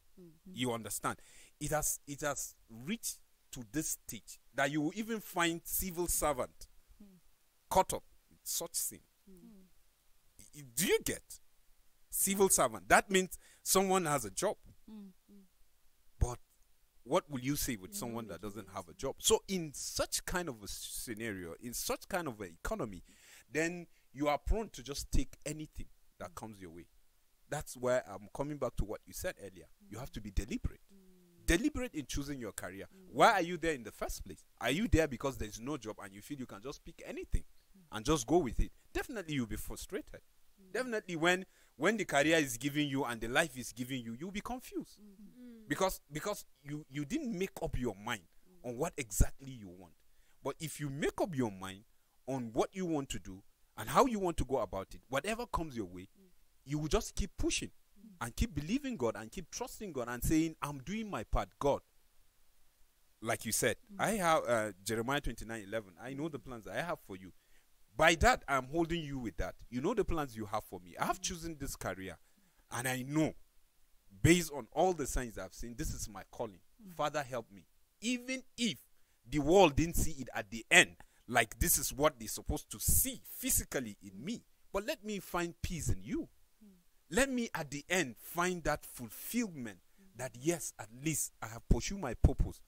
You understand? It has reached to this stage that you will even find civil servant caught up with such thing. Do you get? Civil servant. That means someone has a job. But what will you say with someone that doesn't have a job? So in such kind of a scenario, in such kind of an economy, then you are prone to just take anything that comes your way. That's where I'm coming back to what you said earlier. You have to be deliberate. Deliberate in choosing your career. Why are you there in the first place? Are you there because there's no job and you feel you can just pick anything and just go with it? Definitely you'll be frustrated. Definitely when the career is giving you and the life is giving you, you'll be confused. Because you didn't make up your mind on what exactly you want. But if you make up your mind on what you want to do and how you want to go about it, whatever comes your way, you will just keep pushing and keep believing God and keep trusting God and saying, I'm doing my part, God. Like you said, I have Jeremiah 29:11. I know the plans I have for you. By that, I'm holding you with that. You know the plans you have for me. I have chosen this career, and I know, based on all the signs I've seen, this is my calling. Father, help me. Even if the world didn't see it at the end, like this is what they're supposed to see physically in me, but let me find peace in you. Let me at the end find that fulfillment that yes, at least I have pursued my purpose,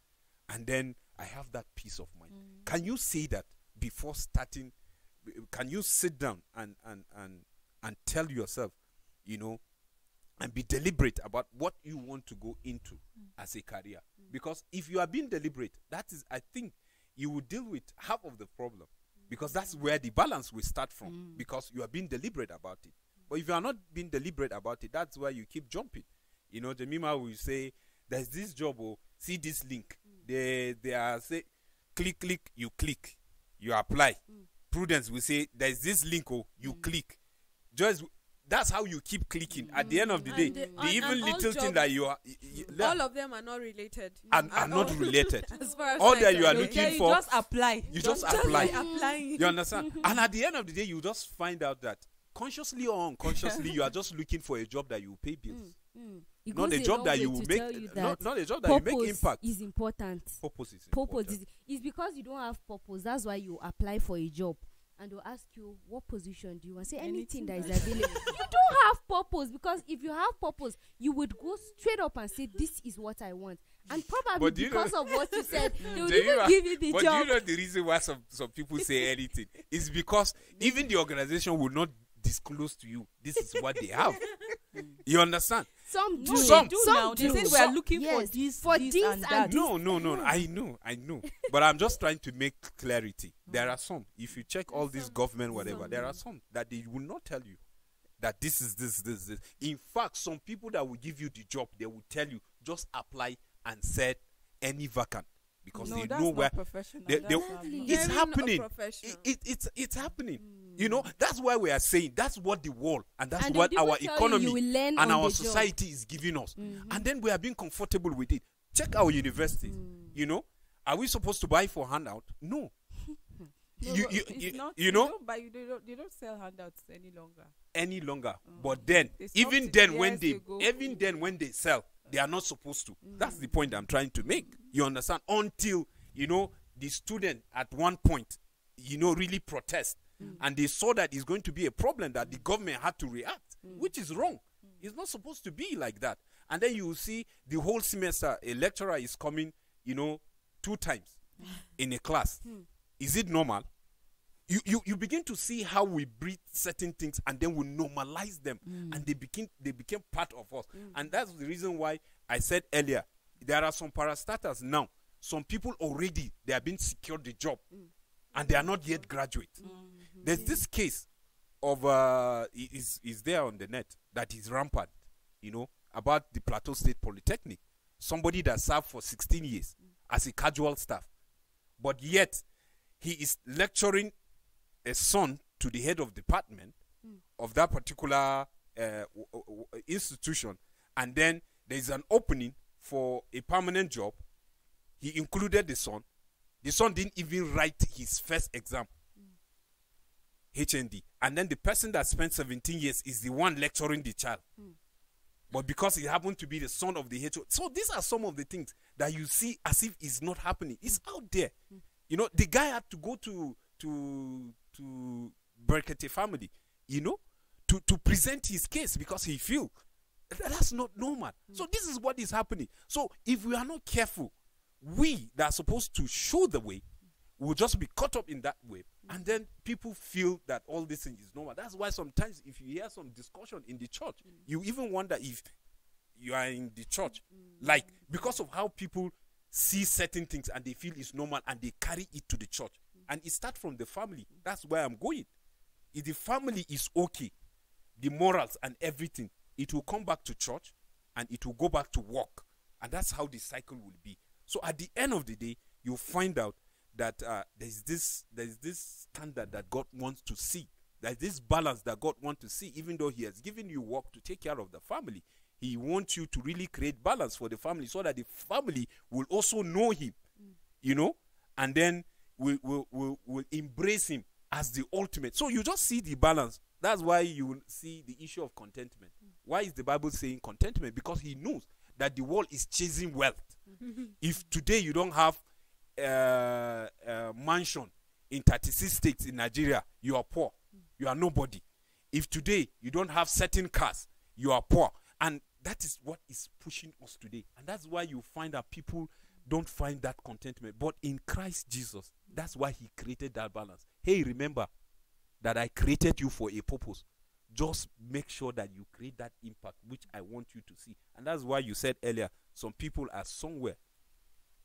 and then I have that peace of mind. Can you say that before starting? Can you sit down and tell yourself, you know, and be deliberate about what you want to go into as a career? Because if you are being deliberate, that is, I think, you will deal with half of the problem, because that's where the balance will start from, because you are being deliberate about it. But if you are not being deliberate about it, that's where you keep jumping. You know, Jemima will say, there's this job, or see this link. They are say, click, you click, you apply. Prudence will say, there's this link, oh, you click. Just that's how you keep clicking. At the end of the day, the even little thing that you are, all of them are not related. Are not related. As far as all that I'm you are concerned. looking for, just apply. you just apply. Applying. You understand? And at the end of the day, you just find out that consciously or unconsciously, you are just looking for a job that you will pay bills. It Not goes a a job long that way you will to make. tell you Not that a job that you make purpose impact. is important. Purpose is Purpose important. is because you don't have purpose. That's why you apply for a job, and they'll ask you, what position do you want? Say anything that is available. You don't have purpose, because if you have purpose, you would go straight up and say, this is what I want. And probably But do you because know- of what you said, they will Do you even know- give you the But job. do you know the reason why some people say anything? Is because even the organization will not disclose to you this is what they have. You understand? Some do. Some do now. They do. say we are looking Yes, for this, for this this and and that. this. No. I know. But I'm just trying to make clarity. There are some. If you check all these government, whatever, there are some that they will not tell you that this is this. In fact, some people that will give you the job, they will tell you just apply and set any vacant, because No, they that's know not where professional. they- That's they- not Exactly. normal. it's Very not happening. professional. It's happening. You know, that's why we are saying that's what the world and that's And what they will our tell you, economy you will learn and on our the job. society is giving us. And then we are being comfortable with it. Check our universities. You know, are we supposed to buy for handout? No. No, you but you, it's you, not, you know, don't buy, they don't sell handouts any longer. any longer. But then, They stopped even it then years ago. when they sell, they are not supposed to. That's the point I'm trying to make. You understand? Until, you know, the student at one point, you know, really protest. And they saw that it's going to be a problem, that the government had to react, which is wrong. It's not supposed to be like that. And then you will see the whole semester, a lecturer is coming, you know, 2 times in a class. Is it normal? You begin to see how we breed certain things and then we normalize them, and they became part of us. And that's the reason why I said earlier, there are some parastatals now. Some people already, they have been secured the job and they are not yet graduate. There's this case of is there on the net that is rampant, you know, about the Plateau State Polytechnic. Somebody that served for 16 years as a casual staff, but yet he is lecturing a son to the head of department of that particular institution, and then there is an opening for a permanent job. He included the son. The son didn't even write his first exam, HND, and then the person that spent 17 years is the one lecturing the child. But because he happened to be the son of the HO, so these are some of the things that you see as if it's not happening. It's out there. You know, the guy had to go to Berkete family, you know, to present his case because he feel That's not normal. So this is what is happening. So if we are not careful, we that are supposed to show the way will just be caught up in that way. And then people feel that all this thing is normal. That's why sometimes if you hear some discussion in the church, you even wonder if you are in the church. Like, because of how people see certain things and they feel it's normal and they carry it to the church. And it starts from the family. That's where I'm going. If the family is okay, the morals and everything, it will come back to church and it will go back to work. And that's how the cycle will be. So at the end of the day, you'll find out that there's this standard that God wants to see. There's this balance that God wants to see. Even though he has given you work to take care of the family, he wants you to really create balance for the family so that the family will also know him, you know, and then will embrace him as the ultimate. So you just see the balance. That's why you will see the issue of contentment. Why is the Bible saying contentment? Because he knows that the world is chasing wealth. If today you don't have a mansion in 36 states in Nigeria, you are poor. You are nobody. If today you don't have certain cars, you are poor. And that is what is pushing us today. And that's why you find that people don't find that contentment. But in Christ Jesus, that's why he created that balance. Hey, remember that I created you for a purpose. Just make sure that you create that impact, which I want you to see. And that's why you said earlier, some people are somewhere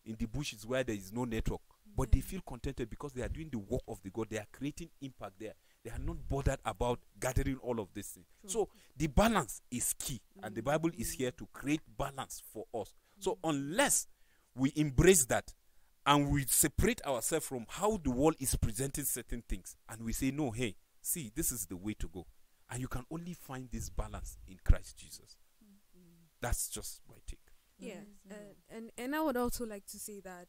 in the bushes where there is no network, but they feel contented because they are doing the work of the God. They are creating impact there. They are not bothered about gathering all of this thing. So the balance is key, and the Bible is here to create balance for us. So unless we embrace that and we separate ourselves from how the world is presenting certain things, and we say, no, hey, see, this is the way to go. And you can only find this balance in Christ Jesus. That's just my take. Yeah, and I would also like to say that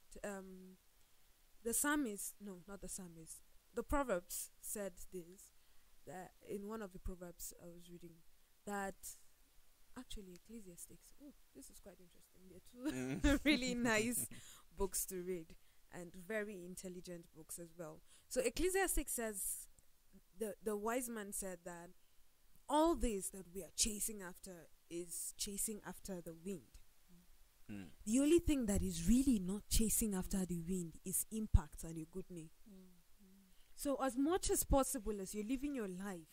the psalmist, no, not the psalmist, the Proverbs said this, that in one of the Proverbs I was reading, that actually Ecclesiastics, oh, this is quite interesting. They're two really nice books to read and very intelligent books as well. So Ecclesiastics says, the wise man said that all this that we are chasing after is chasing after the wind. The only thing that is really not chasing after the wind is impact and a good name. So as much as possible as you're living your life,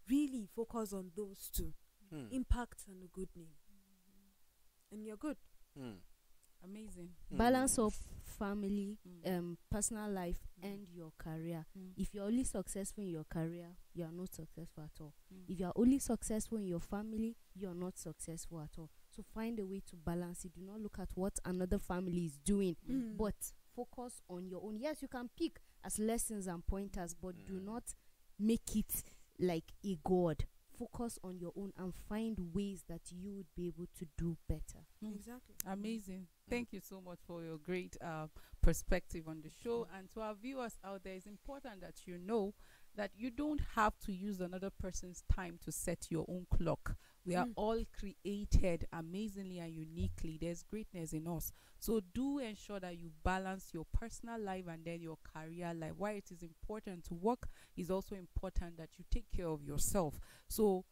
really focus on those two, impact and a good name, and you're good. Amazing. Balance of family, personal life, and your career. If you're only successful in your career, you are not successful at all. If you are only successful in your family, you are not successful at all. So find a way to balance it. Do not look at what another family is doing, but focus on your own. Yes, you can pick as lessons and pointers, but do not make it like a god. Focus on your own and find ways that you would be able to do better. Exactly. Amazing. Thank you so much for your great perspective on the show. And to our viewers out there, it's important that you know that you don't have to use another person's time to set your own clock. We are all created amazingly and uniquely. There's greatness in us. So do ensure that you balance your personal life and then your career life. Why it is important to work is also important that you take care of yourself. So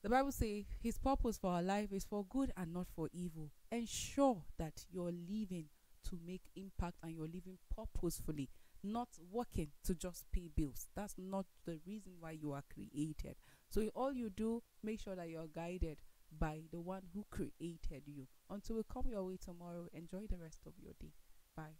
the Bible says his purpose for our life is for good and not for evil. Ensure that you're living to make impact and you're living purposefully, not working to just pay bills. That's not the reason why you are created. So in all you do, make sure that you're guided by the one who created you. Until we come your way tomorrow, enjoy the rest of your day. Bye.